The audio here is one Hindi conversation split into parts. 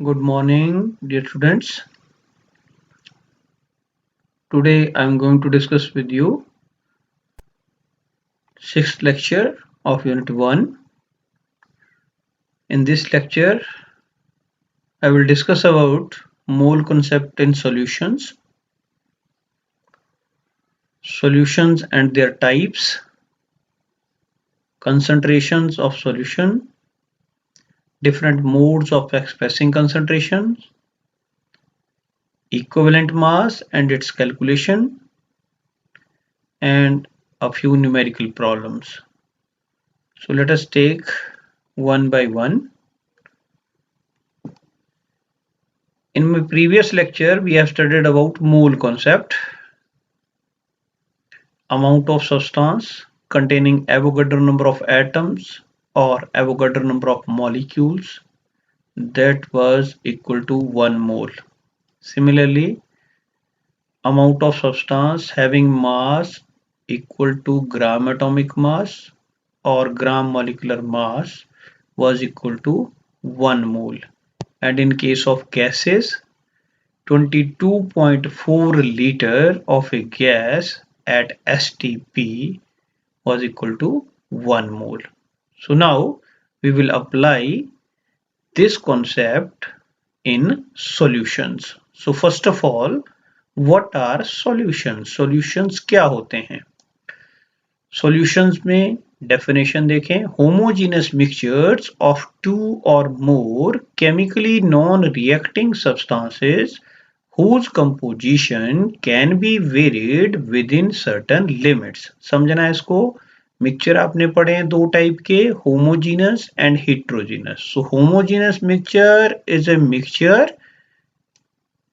Good morning, dear students. Today I am going to discuss with you sixth lecture of Unit 1. In this lecture, I will discuss about mole concept in solutions, solutions and their types, concentrations of solution, different modes of expressing concentrations, equivalent mass and its calculation, and a few numerical problems. So let us take one by one. In my previous lecture, we have studied about mole concept, amount of substance containing Avogadro number of atoms or Avogadro number of molecules that was equal to 1 mole. Similarly, amount of substance having mass equal to gram atomic mass or gram molecular mass was equal to 1 mole. And in case of gases, 22.4 liter of a gas at STP was equal to 1 mole. So now we will apply this concept in solutions. So first of all, what are solutions? Solutions क्या होते हैं? Solutions में definition देखें, homogeneous mixtures of two or more chemically non-reacting substances whose composition can be varied within certain limits. समझना है इसको? मिक्सचर आपने पढ़े हैं दो टाइप के, homogeneous and heterogeneous. So homogeneous mixture is a mixture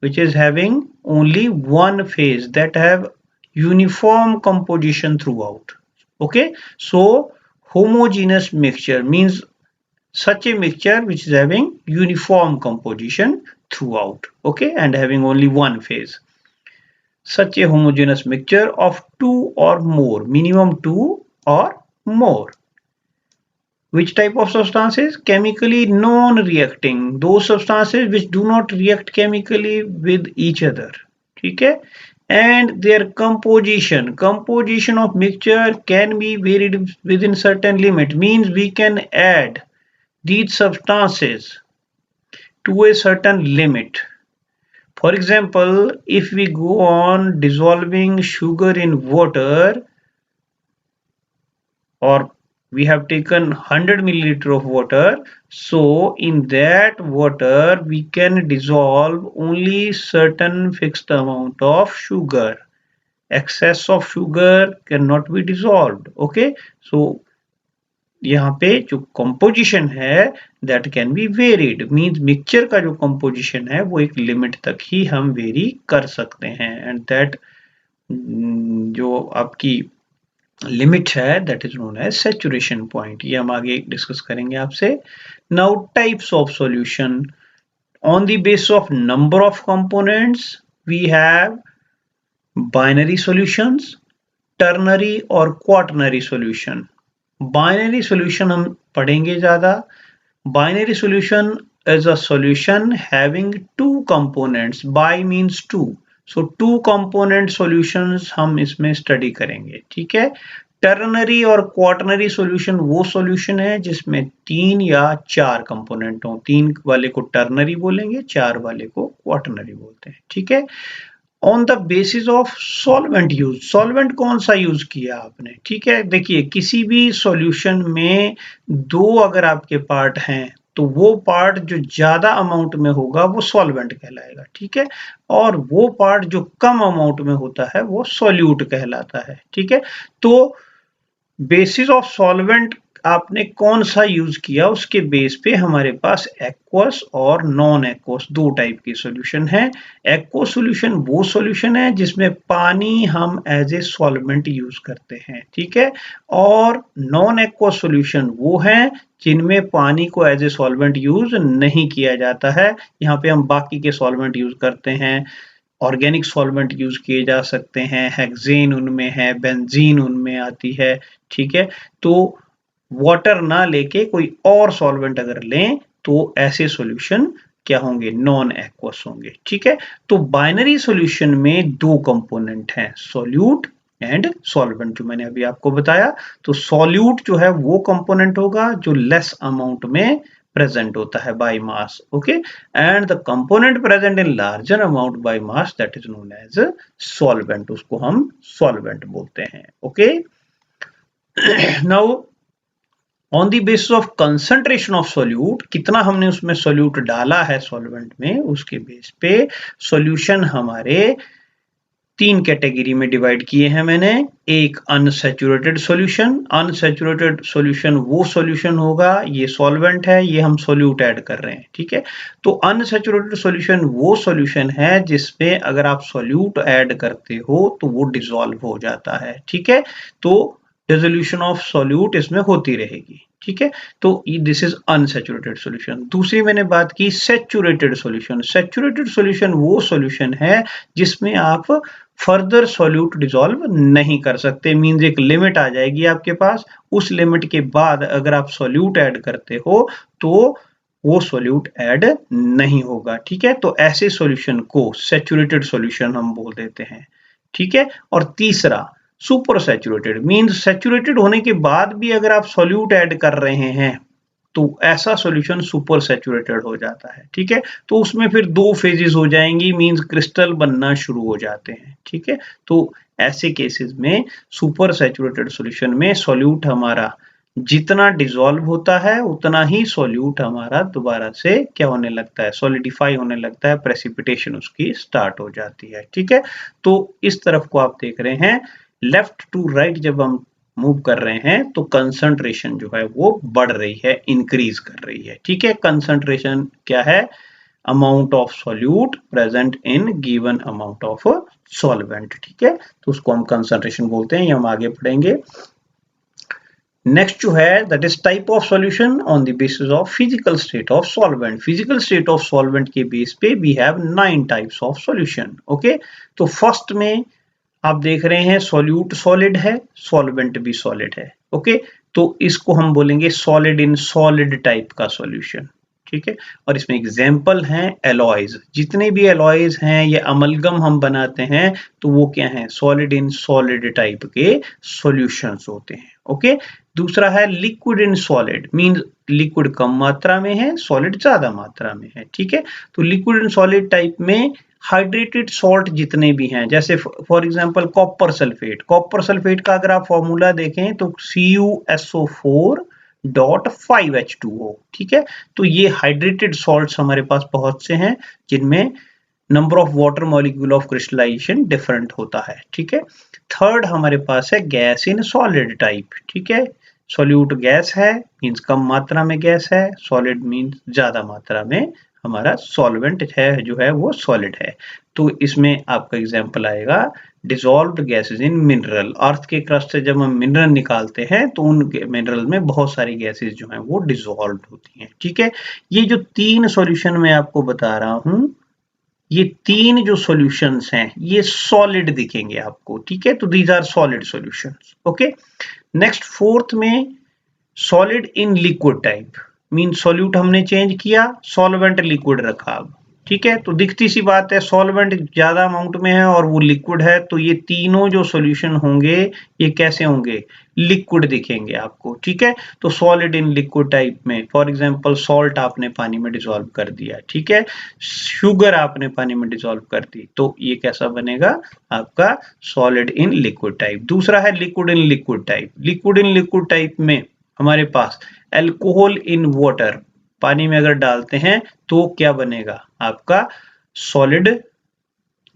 which is having only one phase that have uniform composition throughout. Okay, so homogeneous mixture means such a mixture which is having uniform composition throughout, okay, and having only one phase. Such a homogeneous mixture of two or more, minimum two or more. Which type of substances? Chemically non-reacting, those substances which do not react chemically with each other. ठीक है? And their composition of mixture can be varied within certain limit, means we can add these substances to a certain limit. For example, if we go on dissolving sugar in water, or we have taken 100 milliliter of water, so in that water we can dissolve only certain fixed amount of sugar. Excess of sugar cannot be dissolved. Okay, so यहाँ पे जो composition है that can be varied, means mixture का जो composition है वो एक limit तक ही हम vary कर सकते हैं, and that जो आपकी लिमिट है that is known as saturation point. ये हम आगे डिस्कस करेंगे आपसे. Now types of solution. On the basis of number of components, we have binary solutions, ternary और quaternary solution. Binary solution हम पढ़ेंगे ज़्यादा. Binary solution is a solution having two components. Bi means two. So two component solutions हम इसमें स्टडी करेंगे. ठीक है? टर्नरी और क्वाटरनरी सॉल्यूशन वो सॉल्यूशन है जिसमें तीन या चार कंपोनेंट हो. तीन वाले को टर्नरी बोलेंगे, चार वाले को क्वाटरनरी बोलते हैं. ठीक है? On the basis of solvent use. Solvent कौन सा यूज किया आपने? ठीक है, देखिए किसी भी सॉल्यूशन में दो अगर आपके पार्ट हैं तो वो पार्ट जो ज्यादा अमाउंट में होगा वो सॉल्वेंट कहलाएगा. ठीक है, और वो पार्ट जो कम अमाउंट में होता है वो सॉल्यूट कहलाता है. ठीक है, तो बेसिस ऑफ सॉल्वेंट आपने कौन सा यूज किया उसके बेस पे हमारे पास एक्वस और नॉन एक्वस दो टाइप के सॉल्यूशन है. एक्वस सॉल्यूशन वो सॉल्यूशन है जिसमें पानी हम एज ए सॉल्वेंट यूज करते हैं. ठीक है, और नॉन एक्वस सॉल्यूशन वो है जिनमें पानी को एज ए सॉल्वेंट यूज नहीं किया जाता है. यहाँ पे हम बाकी के सॉल्वेंट यूज करते हैं. ऑर्गेनिक सॉल्वेंट यूज किए जा सकते हैं, हेक्सेन उनमें है, बेंजीन उनमें आती है. ठीक है, तो वाटर ना लेके कोई और सॉल्वेंट अगर लें तो ऐसे सॉल्यूशन क्या होंगे, नॉन एक्वस होंगे। ठीक है, तो बाइनरी सॉल्यूशन में दो कंपोनेंट हैं, सॉल्यूट एंड सॉल्वेंट, जो मैंने अभी आपको बताया। तो सॉल्यूट जो है वो कंपोनेंट होगा जो लेस अमाउंट में प्रेजेंट होता है by mass, okay, and the component present in larger amount by mass that is known as solvent, उसको हम सॉल्वेंट बोलते हैं। Okay, now on the basis of concentration of solute, कितना हमने उसमें सोल्यूट डाला है सॉल्वेंट में, उसके बेस पे सॉल्यूशन हमारे तीन कैटेगरी में डिवाइड किए हैं मैंने। एक अनसैचुरेटेड सॉल्यूशन, अनसैचुरेटेड सॉल्यूशन वो सॉल्यूशन होगा, ये सॉल्वेंट है, ये हम सोल्यूट ऐड कर रहे हैं। ठीक है, तो अनसैचुरेटेड सॉल्यूशन वो सॉल्यूशन है जिसमें अगर आप सोल्यूट ऐड करते हो तो वो डिसॉल्व हो जाता है। ठीक है, तो डिसोल्यूशन ऑफ सोल्यूट इसमें होती रहेगी। ठीक है, तो दिस इज अनसैचुरेटेड सॉल्यूशन। दूसरी मैंने बात की सैचुरेटेड सॉल्यूशन। सैचुरेटेड सॉल्यूशन वो सॉल्यूशन है जिसमें आप फर्दर सॉल्यूट डिसॉल्व नहीं कर सकते, मींस एक लिमिट आ जाएगी आपके पास, उस लिमिट के बाद अगर आप सॉल्यूट ऐड करते हो तो वो सॉल्यूट ऐड नहीं होगा। ठीक है, तो ऐसे सॉल्यूशन को सैचुरेटेड सॉल्यूशन हम बोल देते हैं। ठीक है, और तीसरा सुपर सैचुरेटेड, मींस सैचुरेटेड होने के बाद भी अगर आप सॉल्यूट ऐड कर रहे हैं तो ऐसा सॉल्यूशन सुपर सैचुरेटेड हो जाता है। ठीक है, तो उसमें फिर दो फेजेस हो जाएंगी, मींस क्रिस्टल बनना शुरू हो जाते हैं। ठीक है, तो ऐसे केसेस में सुपर सैचुरेटेड सॉल्यूशन में सॉल्यूट हमारा जितना डिसॉल्व होता है उतना ही सॉल्यूट हमारा दोबारा से क्या होने लगता है, सॉलिडिफाई होने लगता है, प्रेसिपिटेशन उसकी स्टार्ट हो जाती है। ठीक है, तो इस तरफ को आप देख रहे हैं, लेफ्ट टू राइट जब हम मूव कर रहे हैं तो कंसंट्रेशन जो है वो बढ़ रही है, इंक्रीज कर रही है। ठीक है, कंसंट्रेशन क्या है, amount of solute present in given amount of solvent. ठीक है, तो उसको हम कंसंट्रेशन बोलते हैं, ये हम आगे पढ़ेंगे। नेक्स्ट जो है that is type of solution on the basis of physical state of solvent. Physical state of solvent के बेस पे we have 9 types of solution. Okay, तो फर्स्ट में आप देख रहे हैं सॉल्यूट सॉलिड है, सॉल्वेंट भी सॉलिड है। ओके, तो इसको हम बोलेंगे सॉलिड इन सॉलिड टाइप का सॉल्यूशन। ठीक है, और इसमें एग्जाम्पल हैं एलॉयज, जितने भी एलॉयज हैं ये अमलगम हम बनाते हैं तो वो क्या है, सॉलिड इन सॉलिड टाइप के सॉल्यूशंस होते हैं। ओके, दूसरा है liquid in solid, means liquid कम मात्रा में है, सॉलिड ज्यादा मात्रा में है। ठीक है, तो लिक्विड इन सॉलिड टाइप में हाइड्रेटेड सॉल्ट जितने भी हैं, जैसे for example copper sulphate, copper sulphate का अगर आप फॉर्मूला देखें तो CuSO4.5H2O। ठीक है, तो ये हाइड्रेटेड सॉल्ट्स हमारे पास बहुत से हैं जिनमें number of water molecule of crystallisation different होता है। ठीक है, थर्ड हमारे पास है गैस इन सॉलिड टाइप। ठीक है, सॉल्यूट गैस है, मींस कम मात्रा में गैस है, सॉलिड मींस ज्यादा मात्रा में हमारा सॉल्वेंट है जो है वो सॉलिड है। तो इसमें आपका एग्जांपल आएगा डिसॉल्व्ड गैसेस इन मिनरल, अर्थ के क्रस्ट से जब हम मिनरल निकालते हैं तो उन मिनरल में बहुत सारी गैसेस जो हैं वो डिसॉल्व होती हैं। ठीक है, ये जो तीन सॉल्यूशन मैं आपको बता रहा हूं, ये तीन जो सॉल्यूशंस हैं ये सॉलिड दिखेंगे आपको। ठीक है, तो these are solid solutions. Okay, next fourth में solid in liquid type, mean solute हमने चेंज किया, सॉल्वेंट लिक्विड रखा अब। ठीक है, तो दिखती सी बात है सॉल्वेंट ज्यादा अमाउंट में है और वो लिक्विड है, तो ये तीनों जो सॉल्यूशन होंगे ये कैसे होंगे, लिक्विड दिखेंगे आपको। ठीक है, तो सॉलिड इन लिक्विड टाइप में फॉर एग्जांपल सॉल्ट आपने पानी में डिसॉल्व कर दिया, ठीक है, शुगर आपने पानी में डिसॉल्व कर दी, तो ये कैसा बनेगा आपका सॉलिड इन लिक्विड टाइप। दूसरा है liquid in liquid type. Liquid in liquid type में हमारे पास एल्कोहल इन वाटर, पानी में अगर डालते हैं तो क्या बनेगा आपका सॉलिड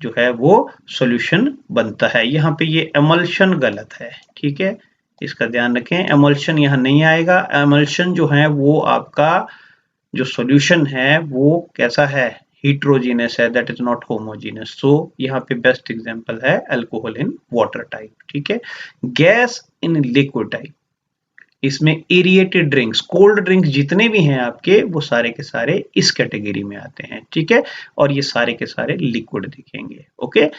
जो है वो सॉल्यूशन बनता है। यहाँ पे ये एमल्शन गलत है। ठीक है, इसका ध्यान रखें, एमल्शन यहाँ नहीं आएगा। एमल्शन जो है वो आपका जो सॉल्यूशन है वो कैसा है, heterogeneous है, दैट इज नॉट होमोजेनियस। सो यहाँ पे बेस्ट एग्जांपल है अल्कोहल इन वाटर टाइप। ठीक है, गैस इन लिक्विड टाइप, इसमें एरिएटेड ड्रिंक्स, कोल्ड ड्रिंक्स जितने भी हैं आपके वो सारे के सारे इस कैटेगरी में आते हैं। ठीक है, और ये सारे के सारे लिक्विड दिखेंगे। ओके,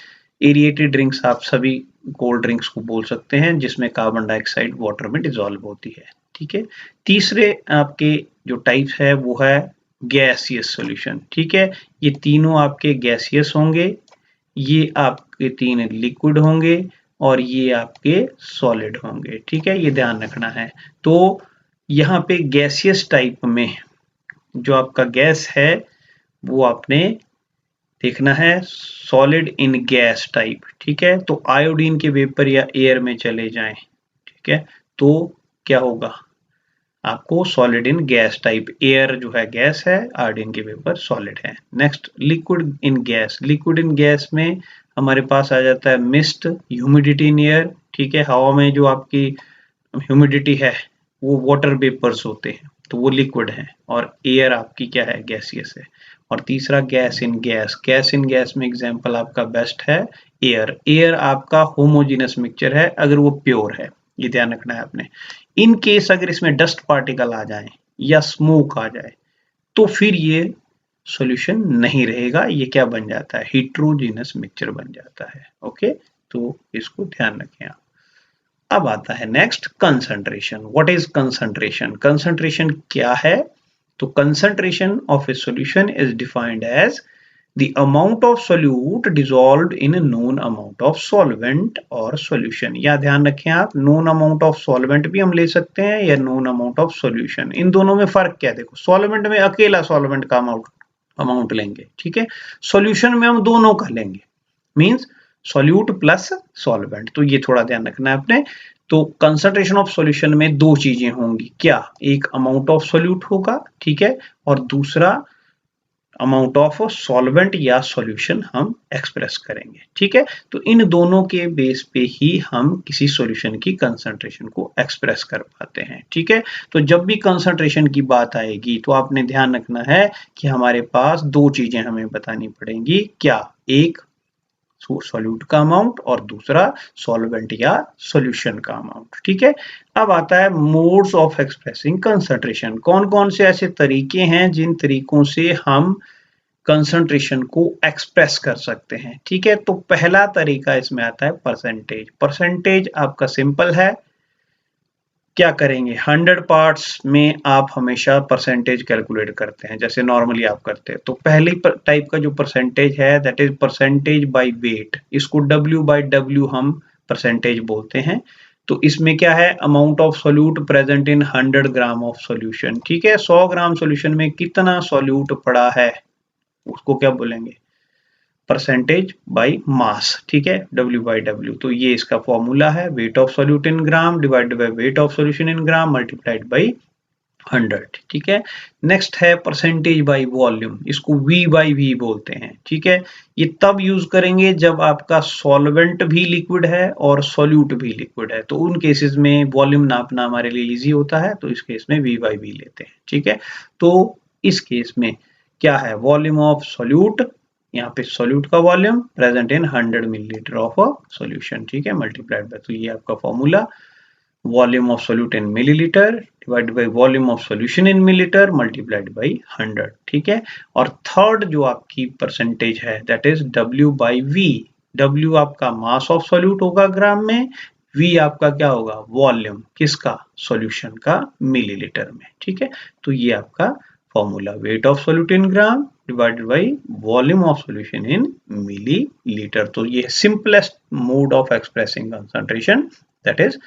एरिएटेड ड्रिंक्स आप सभी कोल्ड ड्रिंक्स को बोल सकते हैं जिसमें कार्बन डाइऑक्साइड वाटर में डिसॉल्व होती है। ठीक है, तीसरे आपके जो टाइप्स है वो है गैसियस सॉल्यूशन। ठीक है, ये तीनों आपके गैसियस होंगे, ये आपके 3 लिक्विड होंगे और ये आपके सॉलिड होंगे। ठीक है, ये ध्यान रखना है। तो यहाँ पे गैसियस टाइप में जो आपका गैस है वो आपने देखना है सॉलिड इन गैस टाइप। ठीक है, तो आयोडीन के वेपर या एयर में चले जाएं। ठीक है, तो क्या होगा, आपको solid in gas type, air जो है गैस है, आयोडीन के वेपर सॉलिड है। Next liquid in gas, liquid in gas में हमारे पास आ जाता है मिस्ट, ह्यूमिडिटी इन एयर। ठीक है, हवा में जो आपकी ह्यूमिडिटी है वो वाटर वेपर्स होते हैं, तो वो लिक्विड है, और एयर आपकी क्या है, गैसियस है। और तीसरा gas in gas, gas in gas में एग्जांपल आपका बेस्ट है एयर। एयर आपका होमोजेनस मिक्सचर है अगर वो प्योर है, ये ध्यान रखना है आपने। इन केस अगर इसमें डस्ट पार्टिकल आ जाए या स्मोक आ जाए तो फिर ये सॉल्यूशन नहीं रहेगा, ये क्या बन जाता है, हेट्रोजेनस मिक्सचर बन जाता है। ओके, तो इसको ध्यान रखें आप। अब आता है next concentration. What is concentration, concentration क्या है, तो concentration of a solution is defined as the amount of solute dissolved in a known amount of solvent or solution। या ध्यान रखें आप, known amount of solvent भी हम ले सकते हैं या known amount of solution, इन दोनों में फर्क क्या है, देखो solvent में अकेला solvent का अमाउंट लेंगे। ठीक है, solution में हम दोनों का लेंगे, मीन्स solute प्लस solvent, तो ये थोड़ा ध्यान रखना है आपने। तो कंसंट्रेशन ऑफ सॉल्यूशन में दो चीजें होंगी, क्या, एक अमाउंट ऑफ सोल्यूट होगा, ठीक है, और दूसरा अमाउंट ऑफ सॉल्वेंट या सॉल्यूशन हम एक्सप्रेस करेंगे। ठीक है, तो इन दोनों के बेस पे ही हम किसी सॉल्यूशन की कंसंट्रेशन को एक्सप्रेस कर पाते हैं। ठीक है, तो जब भी कंसंट्रेशन की बात आएगी तो आपने ध्यान रखना है कि हमारे पास दो चीजें हमें बतानी पड़ेंगी, क्या, एक सॉल्यूट का अमाउंट और दूसरा सॉल्वेंट या सॉल्यूशन का अमाउंट। ठीक है, अब आता है मोड्स ऑफ एक्सप्रेसिंग कंसंट्रेशन। कौन कौन से ऐसे तरीके हैं जिन तरीकों से हम कंसंट्रेशन को एक्सप्रेस कर सकते हैं। ठीक है, तो पहला तरीका इसमें आता है परसेंटेज। परसेंटेज आपका सिंपल है, क्या करेंगे, 100 पार्ट्स में आप हमेशा परसेंटेज कैलकुलेट करते हैं जैसे नॉर्मली आप करते हैं। तो पहली टाइप का जो परसेंटेज है that is percentage by weight, इसको W बाय W हम परसेंटेज बोलते हैं। तो इसमें क्या है, amount of solute present in 100 gram of solution. ठीक है, 100 ग्राम सॉल्यूशन में कितना सोल्यूट पड़ा है उसको क्या बोलेंगे, परसेंटेज बाय मास। ठीक है, W बाय W, तो ये इसका फॉर्मूला है, weight of solute in gram divided by weight of solution in gram multiplied by 100। ठीक है, नेक्स्ट है परसेंटेज बाय वॉल्यूम, इसको V बाय V बोलते हैं। ठीक है, ये तब यूज करेंगे जब आपका सॉल्वेंट भी लिक्विड है और सॉल्यूट भी लिक्विड है, तो उन केसेस में वॉल्यूम नापना हमारे लिए इजी होता है, तो इस केस में V बाय V लेते हैं। ठीक है, तो इस केस में क्या है, वॉल्यूम ऑफ सॉल्यूट, यहाँ पे सॉल्यूट का volume present in 100 millilitre of a solution. ठीक है, मल्टीप्लाइड बाय, तो ये आपका formula, volume of solute in millilitre divided by volume of solution in millilitre multiplied by 100। ठीक है, और थर्ड जो आपकी परसेंटेज है that is W by V। W आपका मास ऑफ सॉल्यूट होगा ग्राम में, V आपका क्या होगा, वॉल्यूम किसका, सॉल्यूशन का मिलीलीटर में। ठीक है, तो ये आपका formula, weight of solute in gram divided by volume of solution in millilitre. तो ये simplest mole of expressing concentration that is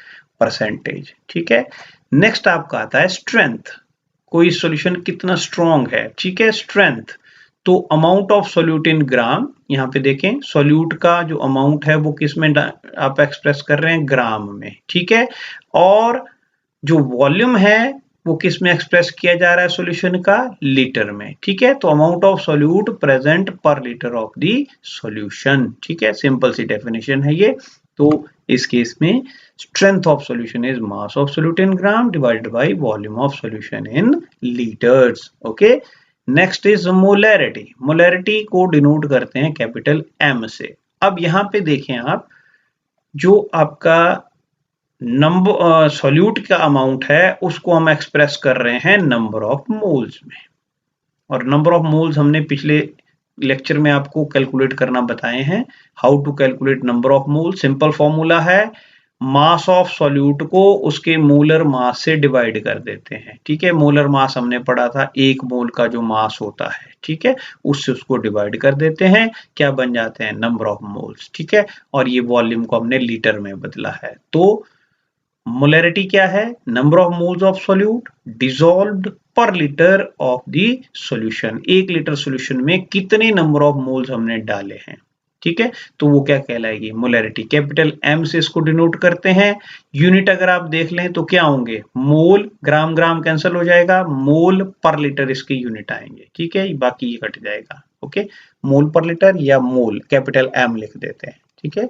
percentage. ठीक है, नेक्स्ट आपका आता है स्ट्रेंथ, कोई सॉल्यूशन कितना स्ट्रॉन्ग है। ठीक है, स्ट्रेंथ, तो अमाउंट ऑफ सोल्यूट इन ग्राम, यहाँ पे देखें सोल्यूट का जो अमाउंट है वो किस में आप एक्सप्रेस कर रहे हैं, ग्राम में। ठीक है, और जो वॉल्यूम है वो किस में एक्सप्रेस किया जा रहा है सॉल्यूशन का, लीटर में। ठीक है, तो अमाउंट ऑफ सोल्यूट प्रेजेंट पर लीटर ऑफ दी सॉल्यूशन। ठीक है, सिंपल सी डेफिनेशन है ये। तो इस केस में strength of solution is mass of solute in gram divided by volume of solution in litres. Okay, next is molarity. Molarity को डिनोट करते हैं कैपिटल M से। अब यहाँ पे देखें आप, जो आपका नंबर सॉल्यूट का अमाउंट है उसको हम एक्सप्रेस कर रहे हैं नंबर ऑफ मोल्स में, और नंबर ऑफ मोल्स हमने पिछले लेक्चर में आपको कैलकुलेट करना बताए हैं। How to calculate number of mole, simple formula है मास ऑफ सॉल्यूट को उसके मोलर मास से डिवाइड कर देते हैं। ठीक है, मोलर मास हमने पढ़ा था, 1 मोल का जो मास होता है, ठीक है, उससे उसको डिवाइड कर देते हैं, क्या बन जाते हैं, नंबर ऑफ मोल्स। ठीक है, और ये वॉल्यूम को हमने लीटर में बदला है। तो मोलैरिटी क्या है, number of moles of solute dissolved per litre of the solution. 1 litre solution में कितने नंबर ऑफ मोल्स हमने डाले हैं। ठीक है, तो वो क्या कहलाएगी, मोलैरिटी। कैपिटल एम से इसको डिनोट करते हैं। यूनिट अगर आप देख लें तो क्या होंगे, मोल, ग्राम ग्राम कैंसिल हो जाएगा, मोल पर लीटर इसके यूनिट आएंगे। ठीक है, बाकी ये कट जाएगा। ओके, मोल पर लीटर या मोल, कैपिटल एम लिख देते हैं। ठीक है,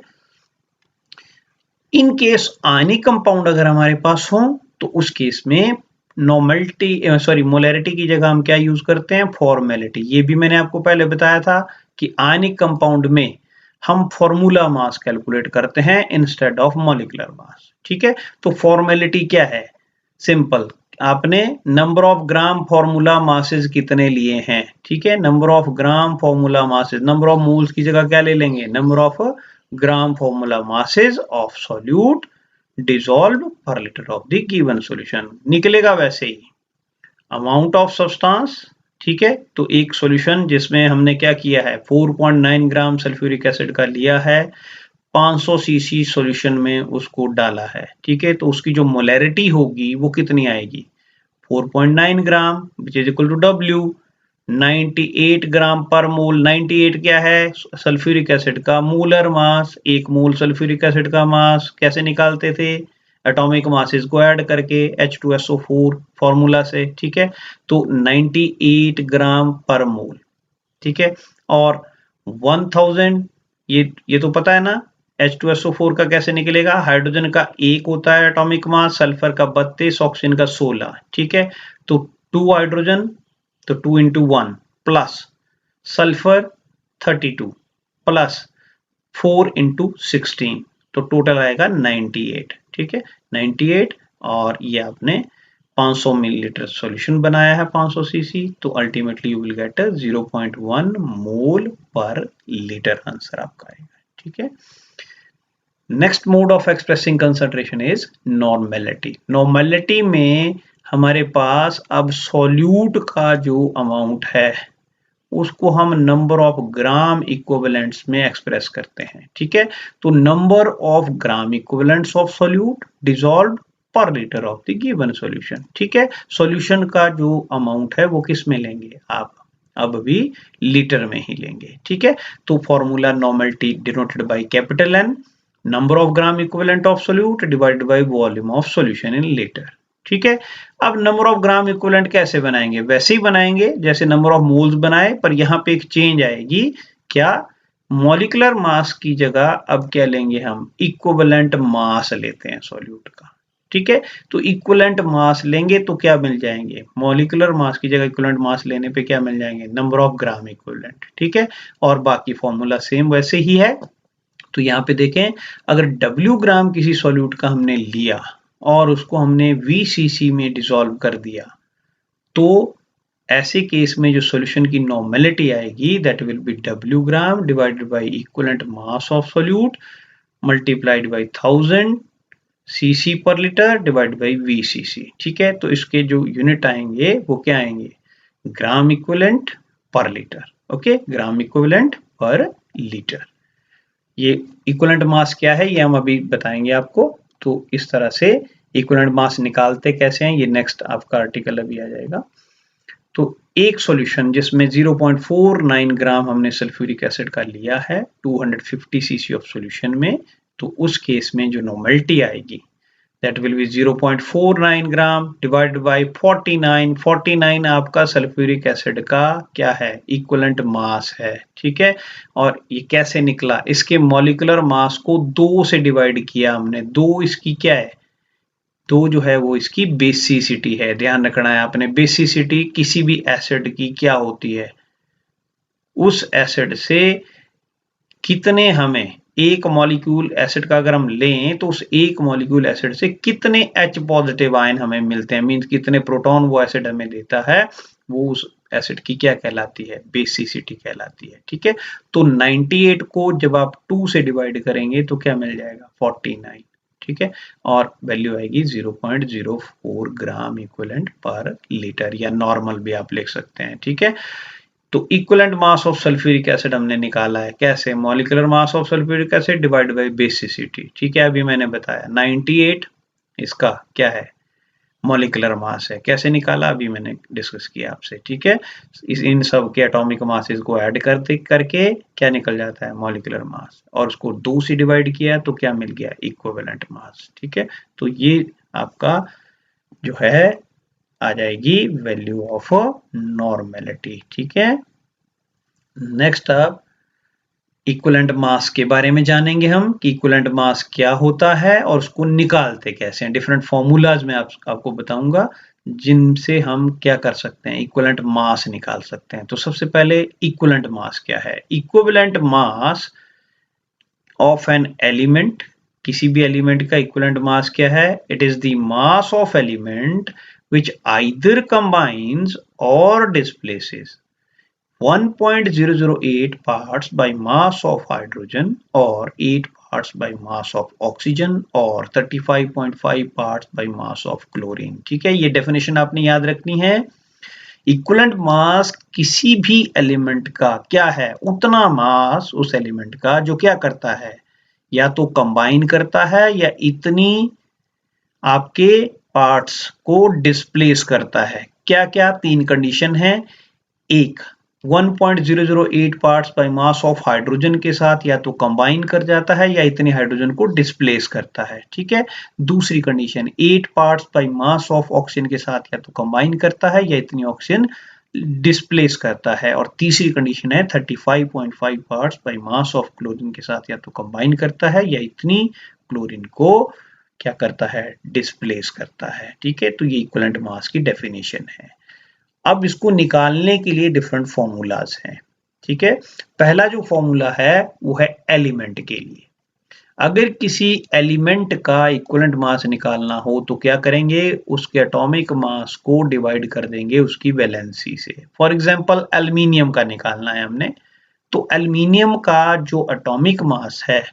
इन केस आयनिक कंपाउंड अगर हमारे पास हो तो उस केस में मोलैरिटी की जगह हम क्या यूज करते हैं, फॉर्मेलिटी। ये भी मैंने आपको पहले बताया था कि आयनिक कंपाउंड में हम फॉर्मूला मास कैलकुलेट करते हैं इंस्टेड ऑफ मॉलिक्यूलर मास। ठीक है, तो फॉर्मेलिटी क्या है, सिंपल, आपने number of gram formula masses कितने लिए हैं। ठीक है, number of gram formula masses, number of moles की जगह क्या ले लेंगे, number of gram formula masses of solute dissolved per liter of the given solution। निकलेगा वैसे ही अमाउंट ऑफ सब्सटेंस। ठीक है, तो एक सॉल्यूशन जिसमें हमने क्या किया है, 4.9 ग्राम सल्फ्यूरिक एसिड का लिया है, 500 सीसी सॉल्यूशन में उसको डाला है। ठीक है, तो उसकी जो मोलैरिटी होगी वो कितनी आएगी, 4.9 gram which is equal to W 98 gram per mole. 98 क्या है, सल्फ्यूरिक एसिड का molar mass, 1 mole sulphuric acid का मास कैसे निकालते थे, एटॉमिक मासेस को ऐड करके H2SO4 फॉर्मूला से। ठीक है, तो 98 ग्राम पर मोल। ठीक है, और 1000, ये तो पता है ना, H2SO4 का कैसे निकलेगा, हाइड्रोजन का 1 होता है एटॉमिक मास, सल्फर का 32, ऑक्सीजन का 16। ठीक है, तो 2 हाइड्रोजन, तो 2 into 1 plus sulphur 32 plus 4 into 16, तो टोटल आएगा 98। ठीक है, 98, और ये आपने 500 मिलीलीटर सॉल्यूशन बनाया है 500 सीसी, तो अल्टीमेटली यू विल गेट 0.1 मोल पर लीटर आंसर आपका आएगा। ठीक है, next mode of expressing concentration is normality. Normality में हमारे पास अब सॉल्यूट का जो अमाउंट है उसको हम नंबर ऑफ ग्राम इक्विवेलेंट्स में एक्सप्रेस करते हैं। ठीक है, तो number of gram equivalents of solute dissolved per litre of the given solution. ठीक है, सॉल्यूशन का जो अमाउंट है वो किस में लेंगे आप, अब भी लीटर में ही लेंगे। ठीक है, तो formula normality denoted by capital N, number of gram equivalent of solute divided by volume of solution in litre. ठीक है, अब नंबर ऑफ ग्राम इक्विवेलेंट कैसे बनाएंगे, वैसे ही बनाएंगे जैसे नंबर ऑफ मोल्स बनाए, पर यहाँ पे एक चेंज आएगी, क्या, मॉलिक्यूलर मास की जगह अब क्या लेंगे हम, इक्विवेलेंट मास लेते हैं सॉल्यूट का। ठीक है, तो इक्विवेलेंट मास लेंगे तो क्या मिल जाएंगे, मॉलिक्यूलर मास की जगह इक्विवेलेंट मास लेने पे क्या मिल जाएंगे, नंबर ऑफ ग्राम इक्विवेलेंट। ठीक है, और बाकी फॉर्मूला सेम वैसे ही है। तो यहाँ पे देखें, अगर W ग्राम किसी सॉल्यूट का हमने लिया और उसको हमने VCC में डिसॉल्व कर दिया, तो ऐसे केस में जो सॉल्यूशन की नॉर्मेलिटी आएगी that will B W gram divided by equivalent mass of solute multiplied by 1000 CC पर लीटर डिवाइड बाय VCC। ठीक है, तो इसके जो यूनिट आएंगे वो क्या आएंगे, ग्राम इक्विवेलेंट पर लीटर। ओके, ग्राम इक्विवेलेंट पर लीटर। ये इक्विवेलेंट मास क्या है ये हम अभी बताएंगे आपको। तो इस तरह से इक्विवेलेंट मास निकालते कैसे हैं, ये नेक्स्ट आपका आर्टिकल अभी आ जाएगा। तो एक सॉल्यूशन जिसमें 0.49 ग्राम हमने सल्फ्यूरिक एसिड का लिया है 250 सीसी ऑफ सॉल्यूशन में, तो उस केस में जो नॉर्मेलिटी आएगी that will be 0.49 gram divide by 49। 49 आपका सल्फ्यूरिक एसिड का क्या है, इक्विवेलेंट मास है। ठीक है, और ये कैसे निकला, इसके मॉलिक्यूलर मास को 2 से डिवाइड किया हमने, 2 इसकी क्या है, 2 जो है वो इसकी बेसिसिटी है। ध्यान रखना है आपने, बेसिसिटी किसी भी एसिड की क्या होती है, उस एसिड से कितने हमें, एक मॉलिक्यूल एसिड का अगर हम लें तो उस एक मॉलिक्यूल एसिड से कितने H पॉजिटिव आयन हमें मिलते हैं, मींस कितने प्रोटॉन वो एसिड हमें देता है, वो उस एसिड की क्या कहलाती है, बेसिसिटी कहलाती है। ठीक है, तो 98 को जब आप 2 से डिवाइड करेंगे तो क्या मिल जाएगा, 49। ठीक है, और वैल्यू आएगी 0.04 ग्राम इक्विवेलेंट पर लीटर, या नॉर्मल भी आप लिख सकते हैं। ठीक है, तो equivalent mass of sulphuric acid हमने निकाला है कैसे, molecular mass of sulphuric acid divide by basicity. ठीक है, अभी मैंने बताया 98 इसका क्या है, मॉलिक्यूलर मास है। कैसे निकाला अभी मैंने डिस्कस किया आपसे। ठीक है, इन सब के एटॉमिक मासेस को ऐड करके क्या निकल जाता है, मॉलिक्यूलर मास, और उसको 2 से डिवाइड किया तो क्या मिल गया, इक्विवेलेंट मास। ठीक है, तो ये आपका जो है आ जाएगी वैल्यू ऑफ नॉर्मेलिटी। ठीक है, नेक्स्ट आप इक्विवेलेंट मास के बारे में जानेंगे हम कि इक्विवेलेंट मास क्या होता है और उसको निकालते कैसे हैं। डिफरेंट फॉर्मूलाज में आपको बताऊंगा जिनसे हम क्या कर सकते हैं, इक्विवेलेंट मास निकाल सकते हैं। तो सबसे पहले इक्विवेलेंट मास क्या है, equivalent mass of an element, किसी भी एलिमेंट का इक्विवेलेंट मास क्या है, it is the mass of element which either combines और displaces 1.008 parts by mass of hydrogen or 8 parts by mass of oxygen और 35.5 parts by mass of chlorine। ठीक है, ये डेफिनेशन आपने याद रखनी है। इक्विवेलेंट मास किसी भी एलिमेंट का क्या है, उतना मास उस एलिमेंट का जो क्या करता है, या तो कंबाइन करता है या इतनी आपके पार्ट्स को डिस्प्लेस करता है। क्या क्या 3 कंडीशन है, एक 1.008 parts by mass of hydrogen के साथ या तो कंबाइन कर जाता है या इतने हाइड्रोजन को डिस्प्लेस करता है। ठीक है, दूसरी condition 8 parts by mass of oxygen के साथ या तो कंबाइन करता है या इतनी ऑक्सीजन डिस्प्लेस करता है, और तीसरी कंडीशन है 35.5 parts by mass of chlorine के साथ या तो कंबाइन करता है या इतनी क्लोरीन को क्या करता है, डिस्प्लेस करता है। ठीक है, तो ये इक्विवेलेंट मास की डेफिनेशन है। अब इसको निकालने के लिए डिफरेंट फॉर्मूलाज हैं। ठीक है, पहला जो फॉर्मूला है वो है एलिमेंट के लिए। अगर किसी एलिमेंट का इक्विवेलेंट मास निकालना हो तो क्या करेंगे, उसके एटॉमिक मास को डिवाइड कर देंगे उसकी वैलेंसी से। फॉर एग्जांपल एल्युमिनियम का निकालना है हमने, तो एल्युमिनियम का जो एटॉमिक मास है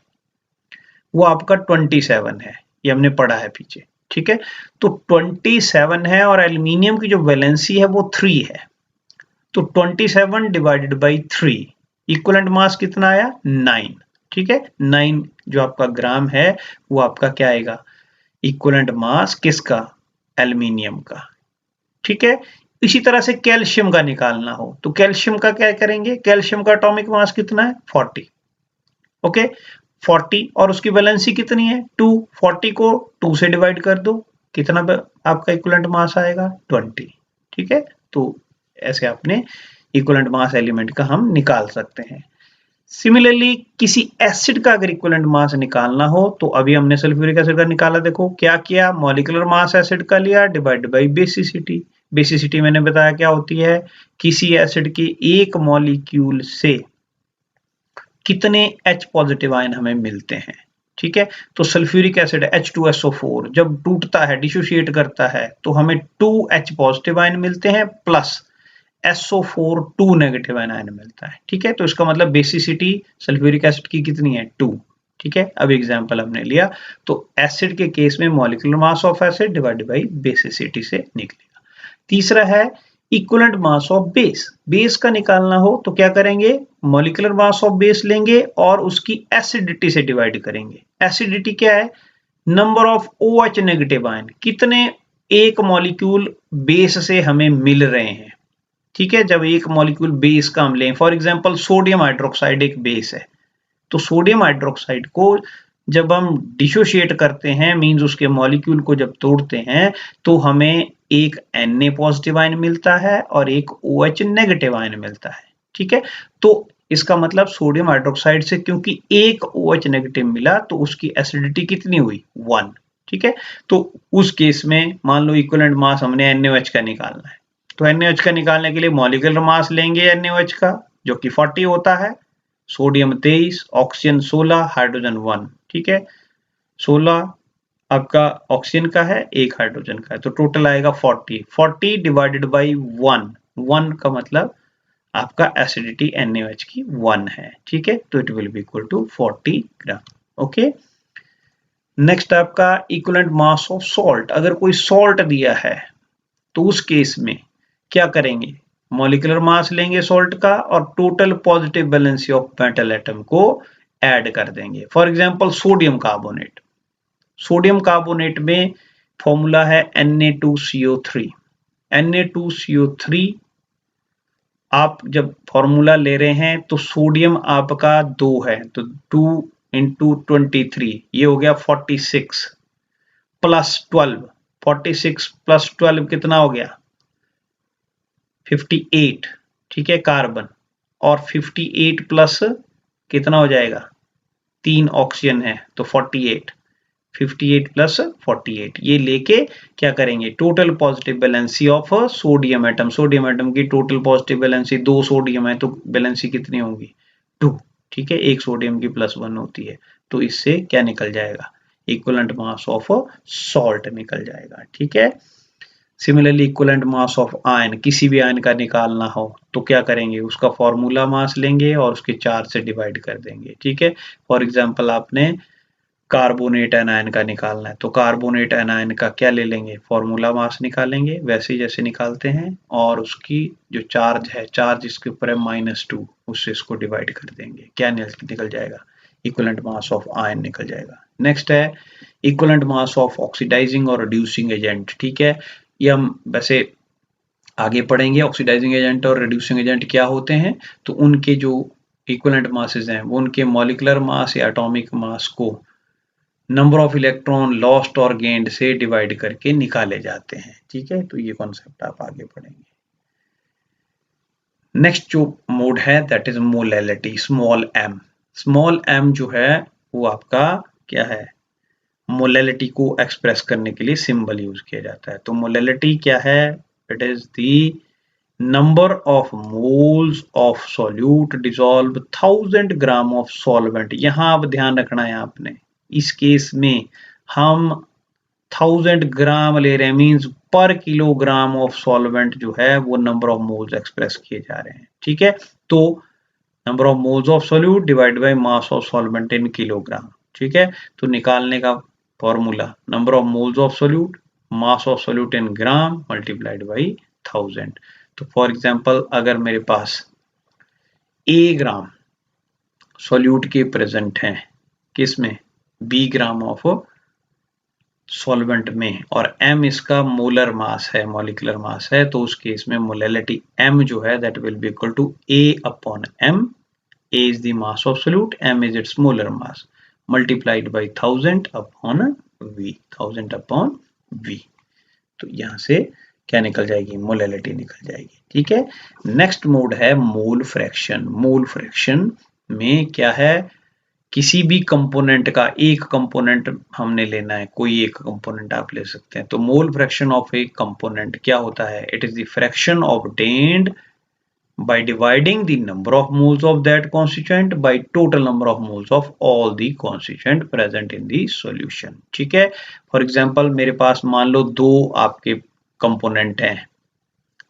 वो आपका 27 है, ये हमने पढ़ा है पीछे। ठीक है, तो 27 है और एल्युमिनियम की जो वैलेंसी है वो 3 है, तो 27 डिवाइडेड बाई 3 इक्विवेलेंट मास कितना आया, 9। ठीक है, 9 जो आपका ग्राम है वो आपका क्या आएगा, इक्विवेलेंट मास किसका, एल्युमिनियम का। ठीक है, इसी तरह से कैल्शियम का निकालना हो तो कैल्शियम का क्या करेंगे, कैल्शियम का एटॉमिक मास कितना है, 40। ओके, 40 और उसकी वैलेंसी कितनी है, 2। 40 को 2 से डिवाइड कर दो, कितना आपका इक्विवेलेंट मास आएगा, 20। ठीक है, तो ऐसे आपने इक्विवेलेंट मास एलिमेंट का हम निकाल सकते हैं। सिमिलरली किसी एसिड का अगर इक्विवेलेंट मास निकालना हो तो अभी हमने सल्फ्यूरिक एसिड का निकाला, देखो क्या किया, मॉलिक्यूलर मास एसिड का लिया डिवाइड बाय बेसिसिटी। बेसिसिटी मैंने बताया क्या होती है, किसी एसिड के एक मॉलिक्यूल से कितने H पॉजिटिव आयन हमें मिलते हैं। ठीक है, तो सल्फ्यूरिक एसिड H2SO4 जब टूटता है, डिसोसिएट करता है, तो हमें 2H पॉजिटिव आयन मिलते हैं प्लस SO4 2 नेगेटिव आयन मिलता है। ठीक है, तो इसका मतलब बेसिसिटी सल्फ्यूरिक एसिड की कितनी है, 2। ठीक है, अब एग्जांपल हमने लिया, तो एसिड के केस में molecular mass of acid divided by basicity से निकलेगा। तीसरा है equivalent mass of base. Base का निकालना हो तो क्या करेंगे, मॉलिक्यूलर मास ऑफ बेस लेंगे और उसकी एसिडिटी से डिवाइड करेंगे। एसिडिटी क्या है, number of OH negative ion, कितने एक मॉलिक्यूल बेस से हमें मिल रहे हैं। ठीक है, जब एक मॉलिक्यूल बेस का हम लें, फॉर एग्जांपल सोडियम हाइड्रोक्साइड एक बेस है, तो सोडियम हाइड्रोक्साइड को जब हम डिसोशिएट करते हैं, मींस उसके मॉलिक्यूल को जब तोड़ते हैं, तो हमें एक Na पॉजिटिव आयन मिलता है और एक OH नेगेटिव आयन मिलता है। ठीक है, तो इसका मतलब सोडियम हाइड्रोक्साइड से क्योंकि एक OH नेगेटिव मिला तो उसकी एसिडिटी कितनी हुई, 1। ठीक है, तो उस केस में मान लो इक्विवेलेंट मास हमने NaOH का निकालना है, तो NaOH का निकालने के लिए मॉलिक्यूलर मास लेंगे NaOH का जो कि 40 होता है, सोडियम 23, ऑक्सीजन 16, हाइड्रोजन 1। ठीक है, 16 आपका ऑक्सीजन का है, एक हाइड्रोजन का है, तो टोटल आएगा 40। 40 डिवाइडेड बाई 1, 1 का मतलब आपका एसिडिटी NaOH की 1 है। ठीक है, तो it will be equal to 40 gram. Okay, next आपका इक्विवेलेंट मास ऑफ सॉल्ट, अगर कोई सॉल्ट दिया है तो उस केस में क्या करेंगे, मॉलिक्यूलर मास लेंगे सॉल्ट का और total positive valency of metal atom को ऐड कर देंगे। For example sodium carbonate, sodium carbonate में फॉर्मूला है Na2CO3। Na2CO3 आप जब फॉर्मूला ले रहे हैं तो सोडियम आपका 2 है तो 2 इंटू 23 ये हो गया 46 प्लस 12, 46 प्लस 12 कितना हो गया 58, ठीक है कार्बन, और 58 प्लस कितना हो जाएगा 3 ऑक्सीजन है तो 48, 58 प्लस 48 ये लेके क्या करेंगे total positive valency of sodium atom, sodium atom की टोटल पॉजिटिव वैलेंसी 2 सोडियम है तो वैलेंसी कितनी होगी 2, ठीक है, एक सोडियम की +1 होती है तो इससे क्या निकल जाएगा इक्विवेलेंट मास ऑफ सॉल्ट निकल जाएगा, ठीक है। Similarly equivalent mass of ion, किसी भी आयन का निकालना हो तो क्या करेंगे उसका फॉर्मूला मास लेंगे और उसके चार्ज से डिवाइड कर देंगे, ठीक है। फॉर एग्जांपल आपने कार्बोनेट एनायन का निकालना है तो कार्बोनेट एनायन का क्या ले लेंगे फॉर्मूला मास निकालेंगे वैसे ही जैसे निकालते हैं और उसकी जो चार्ज है, चार्ज इसके ऊपर है -2, उससे इसको डिवाइड कर देंगे, क्या निकल जाएगा इक्विवेलेंट मास ऑफ आयन निकल जाएगा। नेक्स्ट है इक्विवेलेंट मास ऑफ ऑक्सीडाइजिंग और रिड्यूसिंग एजेंट, ठीक है, ये हम वैसे आगे पढ़ेंगे ऑक्सीडाइजिंग एजेंट और रिड्यूसिंग एजेंट क्या होते हैं, तो उनके जो इक्विवेलेंट मासेस हैं वो उनके मॉलिक्यूलर मास या एटॉमिक मास को नंबर ऑफ इलेक्ट्रॉन लॉस्ट और गेन्ड से डिवाइड करके निकाले जाते हैं, ठीक है, तो ये कॉन्सेप्ट आप आगे पढ़ेंगे। नेक्स्ट जो मोड है that is molality, small M, small M जो है वो आपका क्या है मोलैलिटी को एक्सप्रेस करने के लिए सिंबल यूज किया जाता है। तो मोलैलिटी क्या है, it is the number of moles of solute dissolve 1000 gram of solvent, यहां आप ध्यान रखना है आपने, इस केस में हम 1000 ग्राम ले रहे हैं मींस पर किलोग्राम ऑफ सॉल्वेंट जो है वो नंबर ऑफ मोल्स एक्सप्रेस किए जा रहे हैं, ठीक है। तो number of moles of solute divide by mass of solvent in kilogram, ठीक है, तो निकालने का formula number of moles of solute mass of solute in gram multiplied by 1000। तो फॉर एग्जांपल अगर मेरे पास a ग्राम सॉल्यूट के प्रेजेंट हैं किसमें b ग्राम ऑफ सॉल्वेंट में और m इसका मोलर मास है मॉलिक्यूलर मास है तो उस केस में मोलैलिटी m जो है that will be equal to a upon m, a is the mass of solute, m is its molar mass multiplied by 1000 upon v, 1000 upon v, तो यहां से क्या निकल जाएगी मोलैलिटी निकल जाएगी, ठीक है। नेक्स्ट मोड है मोल फ्रैक्शन, मोल फ्रैक्शन में क्या है किसी भी कंपोनेंट का एक कंपोनेंट हमने लेना है, कोई एक कंपोनेंट आप ले सकते हैं, तो मोल फ्रैक्शन ऑफ ए कंपोनेंट क्या होता है, it is the fraction obtained by dividing the number of moles of that constituent by total number of moles of all the constituent present in the solution, ठीक है। फॉर एग्जांपल मेरे पास मान लो दो आपके कंपोनेंट हैं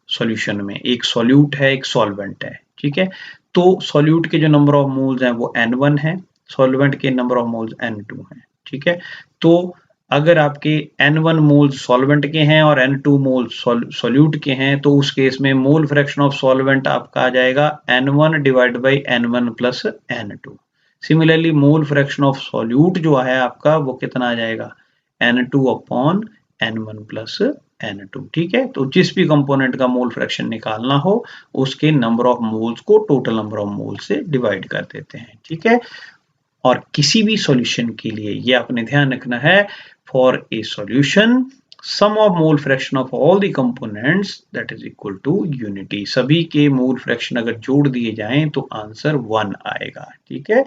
सॉल्यूशन में, एक सॉल्यूट है एक सॉल्वेंट है, ठीक है, तो सॉल्यूट के जो नंबर ऑफ मोल्स हैं वो n1 है, सॉल्वेंट के नंबर ऑफ मोल्स n2 हैं, ठीक है। तो अगर आपके n1 मोल्स सॉल्वेंट के हैं और n2 मोल्स सॉल्यूट के हैं तो उस केस में मोल फ्रैक्शन ऑफ सॉल्वेंट आपका आ जाएगा n1 divide by n1 plus n2। Similarly mole fraction of solute जो है आपका वो कितना आ जाएगा n2 upon n1 plus n2, ठीक है। तो जिस भी कंपोनेंट का मोल फ्रैक्शन निकालना हो उसके नंबर ऑफ मोल्स को टोटल नंबर ऑफ मोल्स से डिवाइड कर देते हैं, ठीक है। और किसी भी सॉल्यूशन के लिए ये आपने ध्यान रखना है for a solution sum of mole fraction of all the components that is equal to unity, सभी के मोल फ्रैक्शन अगर जोड़ दिए जाएं तो आंसर 1 आएगा, ठीक है।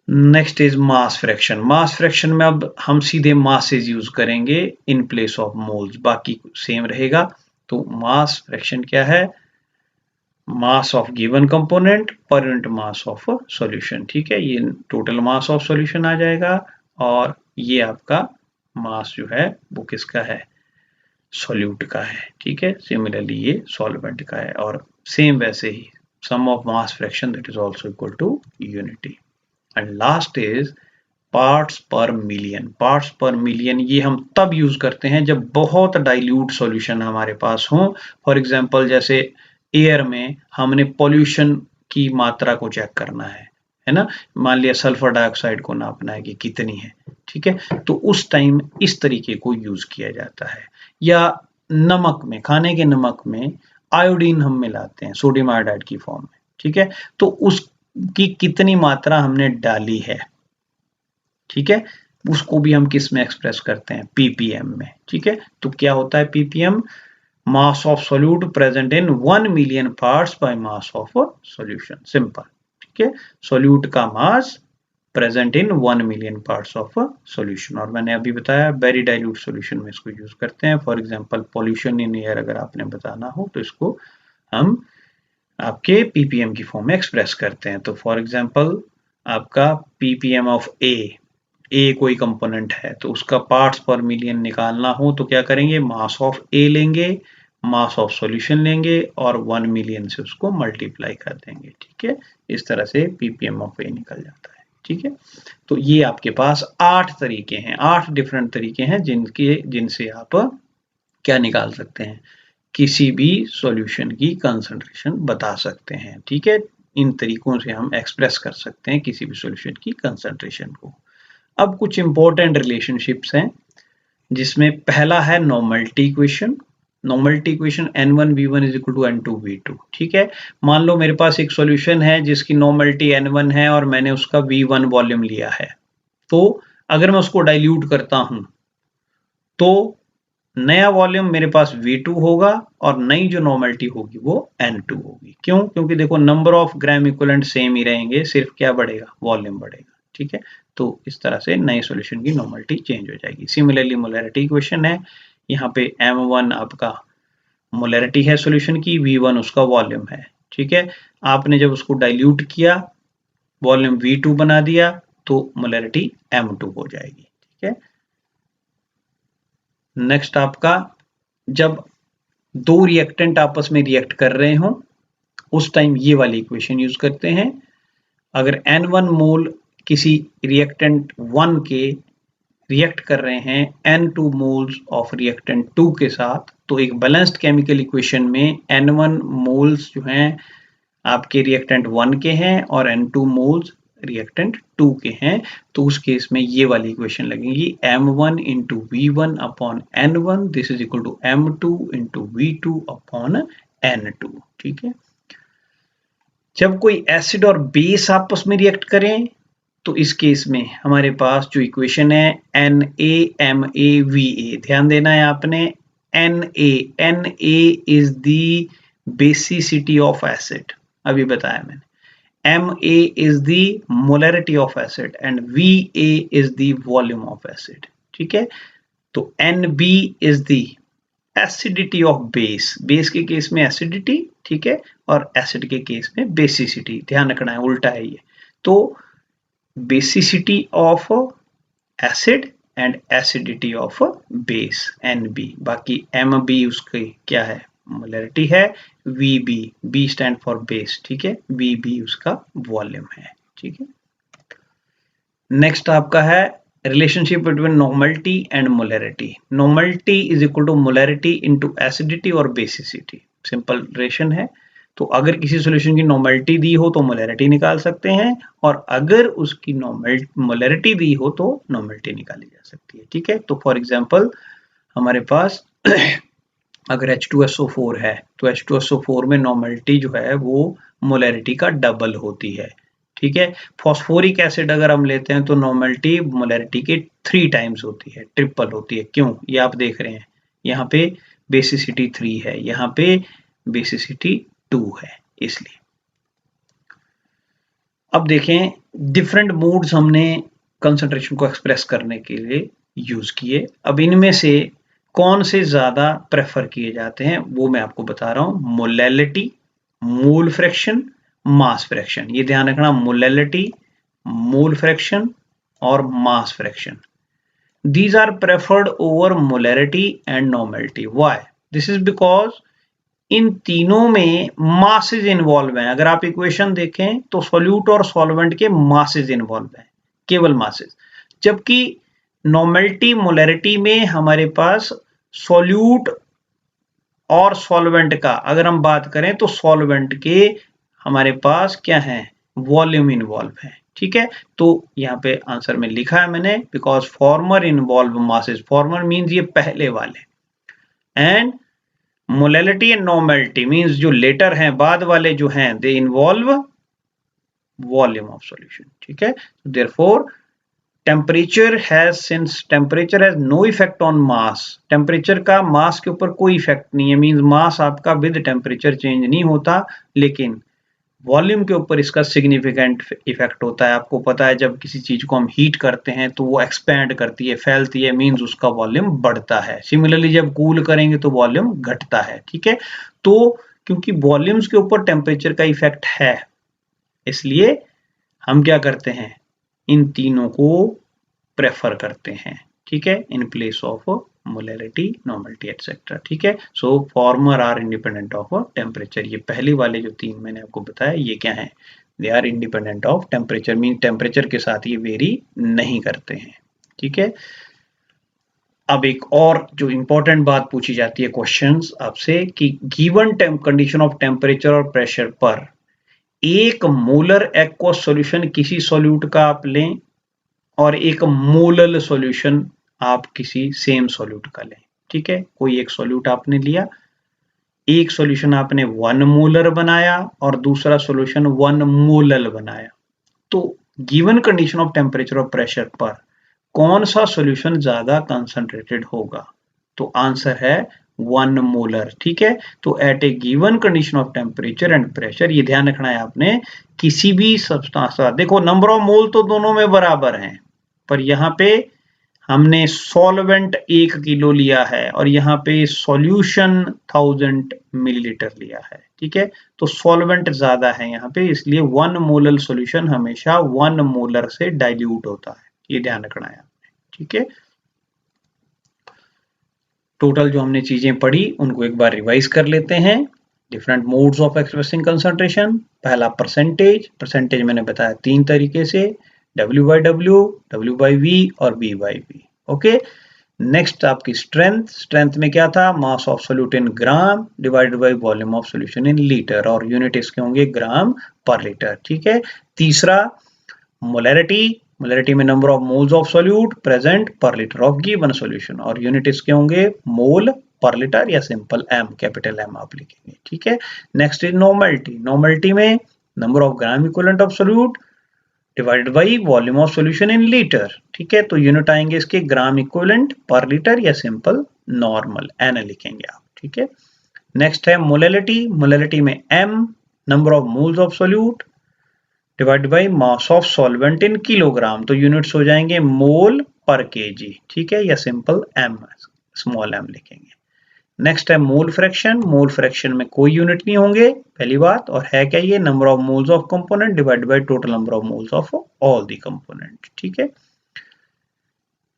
Next is mass fraction, mass fraction में अब हम सीधे मासेस यूज करेंगे इन प्लेस ऑफ मोल्स, बाकी सेम रहेगा। तो मास फ्रैक्शन क्या है, mass of given component per unit mass of solution, ठीक है, ये टोटल मास ऑफ सॉल्यूशन आ जाएगा और ये आपका मास जो है वो किसका है सॉल्यूट का है, ठीक है। सिमिलरली ये सॉल्वेंट का है और सेम वैसे ही sum of mass fraction that is also equal to unity. And last is parts per million. Parts per million ये हम तब यूज करते हैं जब बहुत डाइल्यूट सॉल्यूशन हमारे पास हो। फॉर एग्जांपल जैसे एयर में हमने पॉल्यूशन की मात्रा को चेक करना है ना, मान लिया सल्फर डाइऑक्साइड को नापना है कि कितनी है, ठीक है, तो उस टाइम इस तरीके को यूज किया जाता है। या नमक में, खाने के नमक में आयोडीन हम मिलाते हैं सोडियम आयोडाइड की फॉर्म में, ठीक है, तो उसकी कितनी मात्रा हमने डाली है, ठीक है, उसको भी हम किस में एक्सप्रेस करते हैं, पीपीएम में, ठीक है। तो क्या होता है ppm, mass of solute present in 1 million parts by mass of solution, simple, ठीक है, सोल्यूट का मास present in 1 million parts of solution. और मैंने अभी बताया वेरी डाइल्यूट सॉल्यूशन में इसको यूज करते हैं। For example pollution in air अगर आपने बताना हो तो इसको हम आपके पीपीएम की फॉर्म में एक्सप्रेस करते हैं। तो फॉर एग्जांपल आपका पीपीएम ऑफ ए कोई कंपोनेंट है तो उसका पार्ट्स पर मिलियन निकालना हो तो क्या करेंगे, मास ऑफ ए लेंगे, मास ऑफ सॉल्यूशन लेंगे और 1 मिलियन से उसको मल्टीप्लाई कर देंगे, ठीक है। इस तरह से पीपीएम ऑफ ए निकल जाता है, ठीक है। तो ये आपके पास 8 तरीके हैं, 8 डिफरेंट तरीके हैं जिनसे आप क्या निकाल सकते हैं, किसी भी सॉल्यूशन की कंसंट्रेशन बता सकते हैं, ठीक है। इन तरीकों से हम एक्सप्रेस कर सकते हैं किसी भी सॉल्यूशन की कंसंट्रेशन को। अब कुछ इंपॉर्टेंट रिलेशनशिप्स हैं जिसमें पहला है normality equation. Normality equation n1v1 is equal to n2v2, ठीक है। मान लो मेरे पास एक सॉल्यूशन है जिसकी नॉर्मलिटी n1 है और मैंने उसका v1 वॉल्यूम लिया है, तो अगर मैं उसको डाइल्यूट करता हूं तो नया वॉल्यूम मेरे पास V2 होगा और नई जो नॉर्मलिटी होगी वो N2 होगी। क्यों? क्योंकि देखो number of gram equivalent same ही रहेंगे, सिर्फ क्या बढ़ेगा, वॉल्यूम बढ़ेगा, ठीक है। तो इस तरह से नए सॉल्यूशन की नॉर्मलिटी चेंज हो जाएगी। सिमिलरली मोलैरिटी इक्वेशन है, यहाँ पे M1 आपका मोलैरिटी है सॉल्यूशन की, V1 उसका वॉल्यूम है, ठीक है। आपने जब उसको डाइल्यूट किया, वॉल्यूम V2 बना दिया तो मोलैरिटी M2 हो जाएगी, ठीक है। नेक्स्ट आपका, जब दो रिएक्टेंट आपस में रिएक्ट कर रहे हो उस टाइम ये वाली इक्वेशन यूज करते हैं। अगर N1 मोल किसी रिएक्टेंट 1 के रिएक्ट कर रहे हैं N2 मोल्स ऑफ रिएक्टेंट 2 के साथ, तो एक बैलेंस्ड केमिकल इक्वेशन में N1 मोल्स जो हैं आपके रिएक्टेंट 1 के हैं और N2 मोल्स रिएक्टेंट 2 के हैं, तो उस केस में ये वाली इक्वेशन लगेगी M1 into V1 upon N1, this is equal to M2 into V2 upon N2, ठीक है। जब कोई एसिड और बेस आपस में रिएक्ट करें तो इस केस में हमारे पास जो इक्वेशन है NaMaVa, ध्यान देना है आपने, Na is the basicity of acid, अभी बताया मैंने। Ma is the molarity of acid and Va is the volume of acid, ठीक है। तो Nb is the acidity of base, base के केस में एसिडिटी, ठीक है, और एसिड के केस में बेसिसिटी, ध्यान रखना है उल्टा है ये। तो basicity of acid and acidity of base Nb, बाकी Mb उसके क्या है, मोलैरिटी है, Vb, B stand for base, ठीक है, Vb उसका वॉल्यूम है, ठीक है। नेक्स्ट आपका है relationship between normality and molarity. Normality is equal to molarity into acidity और बेसिसिटी, सिंपल रिलेशन है। तो अगर किसी सॉल्यूशन की नॉर्मलिटी दी हो तो मोलैरिटी निकाल सकते हैं, और अगर उसकी मोलैरिटी दी हो तो नॉर्मलिटी निकाली जा सकती है, ठीक है। तो फॉर एग्जांपल हमारे पास अगर H2SO4 है तो H2SO4 में नॉर्मलिटी जो है वो मोलैरिटी का डबल होती है, ठीक है। फॉस्फोरिक एसिड अगर हम लेते हैं तो नॉर्मलिटी मोलैरिटी के 3 टाइम्स होती है, ट्रिपल होती है। क्यों? ये आप देख रहे हैं, यहाँ पे बेसिसिटी 3 है, यहाँ पे बेसिसिटी 2 है, इसलिए। अब देखें डिफरेंट मोड्स हमने कंसंट्रेशन को एक्सप्रेस करने के लिए यूज किए। अब इनमें से कौन से ज्यादा प्रेफर किए जाते हैं वो मैं आपको बता रहा हूं। Molality, mole fraction, mass fraction, ये ध्यान रखना, मोलैलिटी, मोल फ्रैक्शन और mass fraction, these are preferred over molarity and normality. Why? This is because इन तीनों में मासेज इन्वॉल्व हैं। अगर आप इक्वेशन देखें तो सॉल्यूट और सॉल्वेंट के मासेज इन्वॉल्व हैं, केवल मासेज। जबकि नॉर्मलिटी मोलैरिटी में हमारे पास सॉल्यूट और सॉल्वेंट का अगर हम बात करें तो सॉल्वेंट के हमारे पास क्या है, वॉल्यूम इन्वॉल्व है। ठीक है, तो यहाँ पे आंसर में लिखा है मैंने, because former involve masses, former means ये पहले वाले, and molality and normality means जो लेटर हैं बाद वाले जो हैं, they involve volume of solution. ठीक है, therefore temperature has, since temperature has no effect on mass, temperature का मास के ऊपर कोई इफेक्ट नहीं है, मीन्स मास आपका विद टेम्परेचर चेंज नहीं होता, लेकिन वॉल्यूम के ऊपर इसका सिग्निफिकेंट इफेक्ट होता है। आपको पता है जब किसी चीज को हम हीट करते हैं तो वो एक्सपैंड करती है, फैलती है, मीन्स उसका वॉल्यूम बढ़ता है। सिमिलरली जब कूल करेंगे तो वॉल्यूम घटता है। ठीक है, तो क्योंकि वॉल्यूम्स के ऊपर टेम्परेचर का इफेक्ट है, इसलिए हम क्या करते हैं, इन तीनों को प्रेफर करते हैं। ठीक है, in place of molality, normality etcetera. ठीक है, so former are independent of temperature. ये पहले वाले जो तीन मैंने आपको बताया ये क्या है, they are independent of temperature, mean temperature के साथ ये वेरी नहीं करते हैं। ठीक है, अब एक और जो इंपॉर्टेंट बात पूछी जाती है क्वेश्चंस आपसे कि गिवन कंडीशन ऑफ टेम्परेचर और प्रेशर पर एक मोलर एक्वस सॉल्यूशन किसी सॉल्यूट का आप लें और एक मोलल सॉल्यूशन आप किसी सेम सॉल्यूट का लें। ठीक है, कोई एक सॉल्यूट आपने लिया, एक सॉल्यूशन आपने 1 मोलर बनाया और दूसरा सॉल्यूशन 1 मोलल बनाया, तो गिवन कंडीशन ऑफ टेम्परेचर और प्रेशर पर कौन सा सॉल्यूशन ज्यादा कंसंट्रेटेड होगा, तो आंसर है 1 मोलर। ठीक है, तो at a given condition of temperature and pressure, ये ध्यान रखना है आपने, किसी भी सब्सटेंस का, देखो नंबर ऑफ मोल तो दोनों में बराबर हैं, पर यहाँ पे हमने सॉल्वेंट 1 किलो लिया है और यहाँ पे सॉल्यूशन 1000 मिलीलीटर लिया है। ठीक है, तो सॉल्वेंट ज्यादा है यहाँ पे, इसलिए 1 मोलर सॉल्यूशन हमेशा 1 मोलर से डाइल्यूट होता है, ये ध्यान रखना है आपने। ठीक है, टोटल जो हमने चीजें पढ़ी उनको एक बार रिवाइज कर लेते हैं। Different modes of expressing concentration, पहला परसेंटेज, परसेंटेज मैंने बताया 3 तरीके से, W/W, W/V और V/V। ओके, नेक्स्ट आपकी स्ट्रेंथ, स्ट्रेंथ में क्या था, mass of solute in gram divided by volume of solution in litre, और यूनिट इसके होंगे ग्राम पर लीटर। ठीक है, तीसरा मोलैरिटी, मोलैरिटी में number of moles of solute present पर लीटर ऑफ गिवन सॉल्यूशन, और यूनिट इसके होंगे मोल पर लीटर या सिंपल एम, कैपिटल एम आप लिखेंगे। ठीक है, नेक्स्ट इज नॉर्मलिटी, नॉर्मलिटी में number of gram equivalent of solute divided by volume of solution in litre. ठीक है, तो यूनिट आएंगे इसके ग्राम इक्विवेलेंट पर लीटर या सिंपल नॉर्मल एन लिखेंगे आप। ठीक है, नेक्स्ट है मोलैलिटी, मोलैलिटी में M number of moles of solute divide by mass of solvent in kilogram, तो यूनिट्स हो जाएंगे मोल पर केजी। ठीक है, या सिंपल एम, स्मॉल एम लिखेंगे। नेक्स्ट है मोल फ्रैक्शन, मोल फ्रैक्शन में कोई यूनिट नहीं होंगे पहली बात, और है क्या ये, number of moles of component divide by total number of moles of all the component. ठीक है,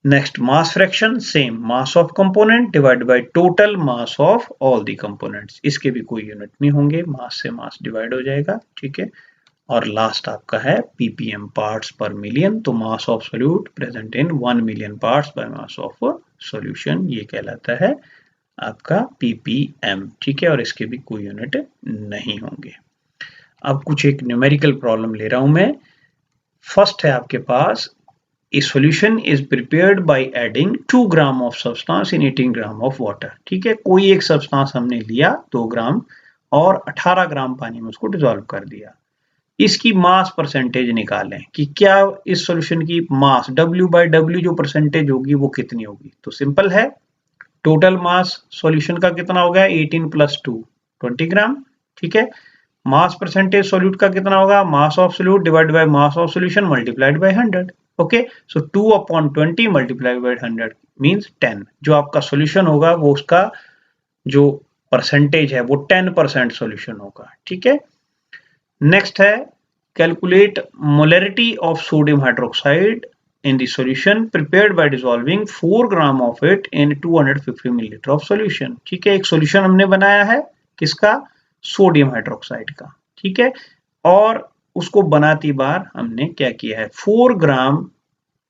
next mass fraction, same, mass of component divide by total mass of all the components, इसके भी कोई यूनिट नहीं होंगे, मास से मास डिवाइड हो जाएगा। ठीक है, और लास्ट आपका है ppm पार्ट्स पर मिलियन, तो mass of solute present in 1 million parts by mass of solution, ये कहलाता है आपका ppm। ठीक है, और इसके भी कोई यूनिट नहीं होंगे। अब कुछ एक न्यूमेरिकल प्रॉब्लम ले रहा हूं मैं। फर्स्ट है आपके पास, a solution is prepared by adding 2 gram of substance in 18 gram of water. ठीक है, कोई एक सब्सटेंस हमने लिया 2 ग्राम और 18 ग्राम पानी में उसको डिसॉल्व कर दिया, इसकी मास परसेंटेज निकालें कि क्या इस सॉल्यूशन की मास W/W जो परसेंटेज होगी वो कितनी होगी। तो सिंपल है, टोटल मास सॉल्यूशन का कितना हो गया, 18 + 2 20 ग्राम। ठीक है, मास परसेंटेज सॉल्यूट का कितना होगा, mass of solute divide by mass of solution multiplied by 100। Okay, so 2/20 multiplied by 100 means 10, जो आपका सॉल्यूशन होगा वो उसका जो परसेंटेज है वो 10% सॉल्यूशन होगा। ठीक है, नेक्स्ट है calculate molarity of sodium hydroxide in the solution prepared by dissolving 4 gram of it in 250 millilitre of solution। ठीक है, एक solution हमने बनाया है किसका, सोडियम हाइड्रोक्साइड का। ठीक है, और उसको बनाती बार हमने क्या किया है, 4 ग्राम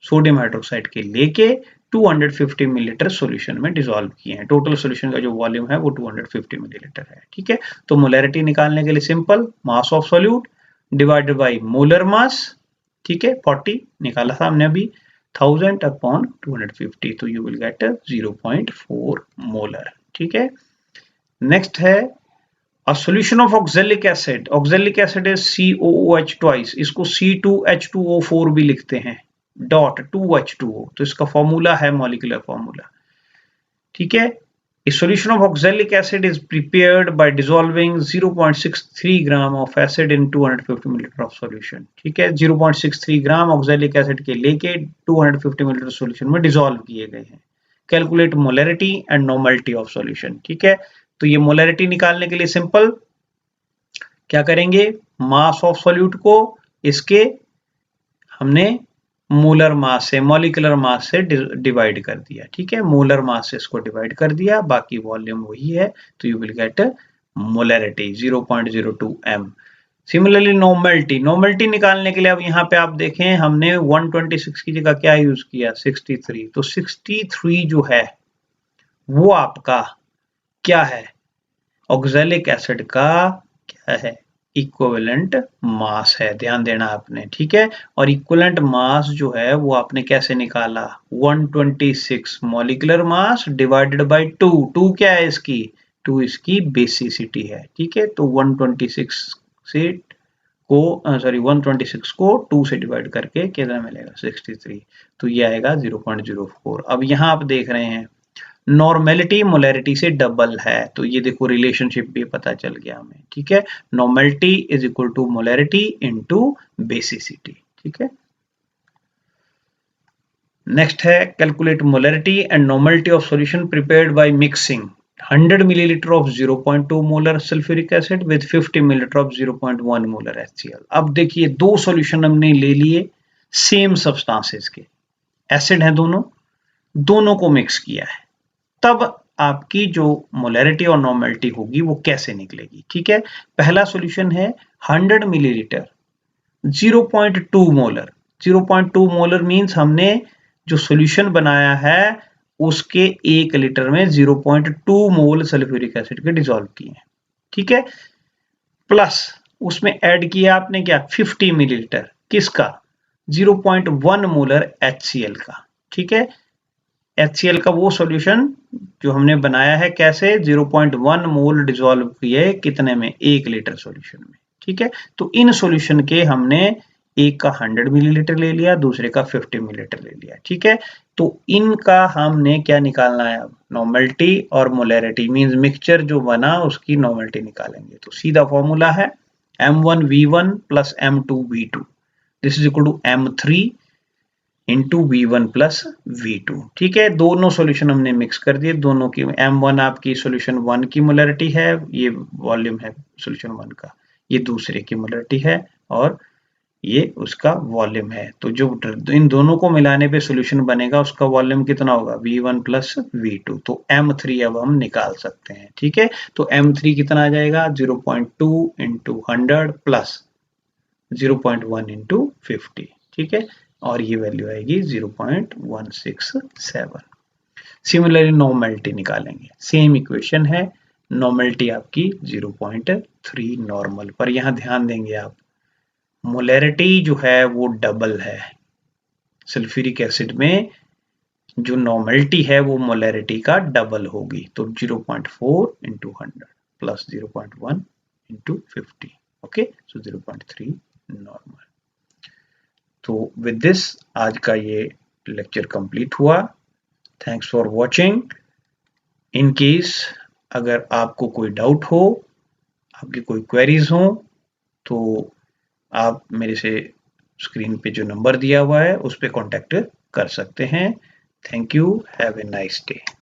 सोडियम हाइड्रोक्साइड के लेके 250 मिलीलीटर सॉल्यूशन में डिसॉल्व किए हैं। टोटल सॉल्यूशन का जो वॉल्यूम है वो 250 मिलीलीटर है। ठीक है, तो मोलैरिटी निकालने के लिए simple mass of solute divided by molar mass. ठीक है, 40 निकाला था हमने अभी, 1000 अपॉन 250, तो यू विल गेट 0.4 मोलर। ठीक है, नेक्स्ट है a solution of oxalic acid is COOH twice, इसको C2H2O4 भी लिखते हैं, डॉट 2H2O, तो इसका फॉर्मूला है मॉलिक्यूलर फॉर्मूला। ठीक है, a solution of oxalic acid is prepared by dissolving 0.63 gram of acid in 250 ml of solution। ठीक है, 0.63 ग्राम oxalic acid के लेके 250 ml solution में डिसॉल्व किए गए हैं। Calculate molarity and normality of solution. ठीक है, तो ये मोलैरिटी निकालने के लिए सिंपल क्या करेंगे, मास ऑफ सॉल्यूट को इसके हमने मोलर मास से, मॉलिक्यूलर मास से डिवाइड कर दिया। ठीक है, मोलर मास से इसको डिवाइड कर दिया, बाकी वॉल्यूम वही है, तो you will get molarity 0.02 m। Similarly normality निकालने के लिए अब यहाँ पे आप देखें हमने 126 की जगह क्या यूज किया, 63, तो 63 जो है वो आपका क्या है, ऑक्सैलिक एसिड का क्या है, इक्विवेलेंट मास है, ध्यान देना आपने। ठीक है, और इक्विवेलेंट मास जो है वो आपने कैसे निकाला, 126 मॉलिक्यूलर मास डिवाइडेड बाय 2 क्या है इसकी, 2 इसकी बेसिसिटी है। ठीक है, तो 126 से को 126 को 2 से डिवाइड करके कितना मिलेगा, 63, तो ये आएगा 0.04। अब यहाँ आप देख रहे हैं नॉर्मेलिटी मोलैरिटी से डबल है, तो ये देखो रिलेशनशिप भी पता चल गया हमें। ठीक है, normality is equal to molarity into basicity. ठीक है, नेक्स्ट है calculate molarity and normality of solution prepared by mixing 100 millilitre of 0.2 molar sulphuric acid with 50 millilitre of 0.1 molar HCl। अब देखिए दो सॉल्यूशन हमने ले लिए सेम सब्सटेंसेस के, एसिड है दोनों, दोनों को मिक्स किया है, तब आपकी जो मोलैरिटी और नॉर्मेलिटी होगी वो कैसे निकलेगी। ठीक है, पहला सॉल्यूशन है 100 मिलीलीटर 0.2 मोलर। 0.2 मोलर मींस हमने जो सॉल्यूशन बनाया है उसके 1 लीटर में 0.2 मोल सल्फ्यूरिक एसिड के डिसॉल्व किए हैं। ठीक है, प्लस उसमें ऐड किया आपने क्या, 50 मिलीलीटर किसका, 0.1 मोलर HCl का। ठीक है, HCl का वो सॉल्यूशन जो हमने बनाया है कैसे, 0.1 मोल डिसॉल्व किए कितने में, 1 लीटर सॉल्यूशन में। ठीक है, तो इन सॉल्यूशन के हमने एक का 100 मिलीलीटर ले लिया, दूसरे का 50 मिलीलीटर ले लिया। ठीक है, तो इनका हमने क्या निकालना है, अब नॉर्मेलिटी और मोलैरिटी मींस मिक्सचर जो बना उसकी नॉर्मेलिटी निकालेंगे। तो सीधा फॉर्मूला है M1V1 plus M2V2, this is equal to M3 into V1 plus V2। ठीक है, दोनों सॉल्यूशन हमने मिक्स कर दिए, दोनों की M1 आपकी सॉल्यूशन 1 की मोलैरिटी है, ये वॉल्यूम है सॉल्यूशन 1 का, ये दूसरे की मोलैरिटी है और ये उसका वॉल्यूम है। तो जो इन दोनों को मिलाने पे सॉल्यूशन बनेगा उसका वॉल्यूम कितना होगा, V1 प्लस V2, तो M3 अब हम निकाल सकते हैं। ठीक है, तो M3 कितना आ जाएगा, 0.2 इंटू 100 प्लस 0.1 इंटू 50। ठीक है, और ये वैल्यू आएगी 0.167। सिमिलरली नॉर्मेलिटी निकालेंगे, सेम इक्वेशन है, नॉर्मेलिटी आपकी 0.3 नॉर्मल, पर यहाँ ध्यान देंगे आप मोलैरिटी जो है वो डबल है, सल्फ्यूरिक एसिड में जो नॉर्मेलिटी है वो मोलैरिटी का डबल होगी, तो 0.4 इंटू 100 प्लस 0.1 इंटू 50। ओके, सो 0.3 नॉर्मल। तो विद दिस आज का ये लेक्चर कंप्लीट हुआ। Thanks for watching. In case अगर आपको कोई डाउट हो, आपकी कोई क्वेरीज हो, तो आप मेरे से स्क्रीन पे जो नंबर दिया हुआ है उस पर कॉन्टेक्ट कर सकते हैं। Thank you, have a nice day.